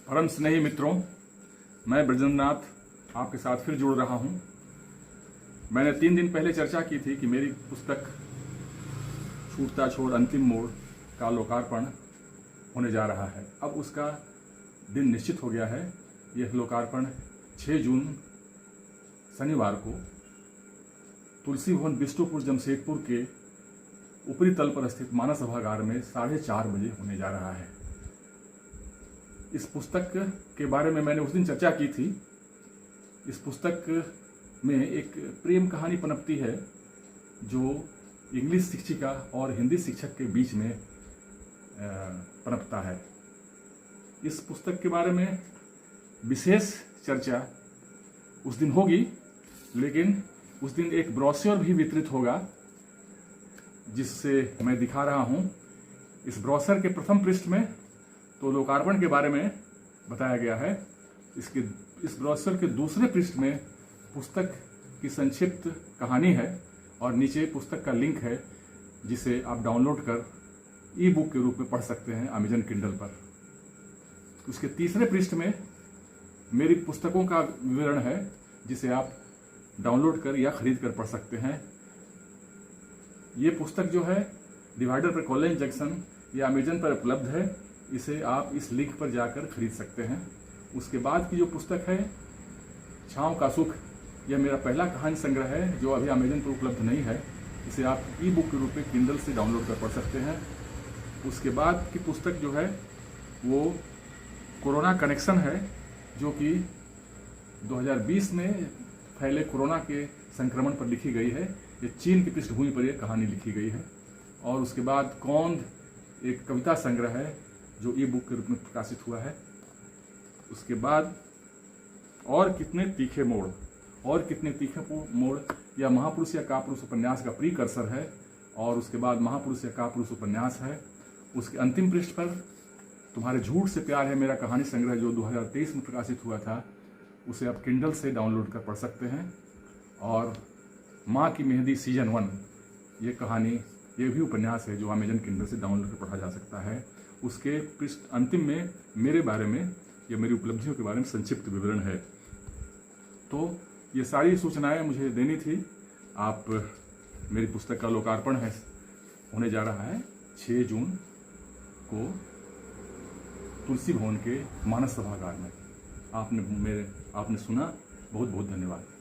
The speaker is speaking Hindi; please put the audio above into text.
परम स्नेही मित्रों, मैं ब्रजेंद्रनाथ आपके साथ फिर जुड़ रहा हूं। मैंने 3 दिन पहले चर्चा की थी कि मेरी पुस्तक छूटता छोड़ अंतिम मोड़ का लोकार्पण होने जा रहा है। अब उसका दिन निश्चित हो गया है। यह लोकार्पण 6 जून शनिवार को तुलसी भवन बिष्टुपुर जमशेदपुर के ऊपरी तल पर स्थित मानस सभागार में 4:30 बजे होने जा रहा है। इस पुस्तक के बारे में मैंने उस दिन चर्चा की थी। इस पुस्तक में एक प्रेम कहानी पनपती है जो इंग्लिश शिक्षिका और हिंदी शिक्षक के बीच में पनपता है। इस पुस्तक के बारे में विशेष चर्चा उस दिन होगी, लेकिन उस दिन एक ब्रोशर भी वितरित होगा जिससे मैं दिखा रहा हूं। इस ब्रोशर के प्रथम पृष्ठ में तो लोकार्पण के बारे में बताया गया है। इस ब्रोशर के दूसरे पृष्ठ में पुस्तक की संक्षिप्त कहानी है और नीचे पुस्तक का लिंक है जिसे आप डाउनलोड कर ई बुक के रूप में पढ़ सकते हैं अमेजन किंडल पर। उसके तीसरे पृष्ठ में मेरी पुस्तकों का विवरण है जिसे आप डाउनलोड कर या खरीद कर पढ़ सकते हैं। ये पुस्तक जो है डिवाइडर पर कॉलेज जंक्शन या अमेजन पर उपलब्ध है। इसे आप इस लिंक पर जाकर खरीद सकते हैं। उसके बाद की जो पुस्तक है छाँव का सुख, यह मेरा पहला कहानी संग्रह है जो अभी अमेजन पर उपलब्ध नहीं है। इसे आप ई बुक के रूप में किंडल से डाउनलोड कर पढ़ सकते हैं। उसके बाद की पुस्तक जो है वो कोरोना कनेक्शन है, जो कि 2020 में फैले कोरोना के संक्रमण पर लिखी गई है। ये चीन की पृष्ठभूमि पर यह कहानी लिखी गई है। और उसके बाद कौंध एक कविता संग्रह है जो ई बुक के रूप में प्रकाशित हुआ है। उसके बाद और कितने तीखे मोड़ या महापुरुष या कापुरुष उपन्यास का प्रीकर्सर है। और उसके बाद महापुरुष या कापुरुष उपन्यास है। उसके अंतिम पृष्ठ पर तुम्हारे झूठ से प्यार है मेरा कहानी संग्रह जो 2023 में प्रकाशित हुआ था, उसे आप किंडल से डाउनलोड कर पढ़ सकते हैं। और माँ की मेहंदी सीजन 1 ये कहानी, ये भी उपन्यास है जो अमेजन किंडल से डाउनलोड कर पढ़ा जा सकता है। उसके पृष्ठ अंतिम में मेरे बारे में या मेरी उपलब्धियों के बारे में संक्षिप्त विवरण है। तो ये सारी सूचनाएं मुझे देनी थी। आप मेरी पुस्तक का लोकार्पण होने जा रहा है 6 जून को तुलसी भवन के मानस सभागार में। आपने सुना, बहुत बहुत धन्यवाद।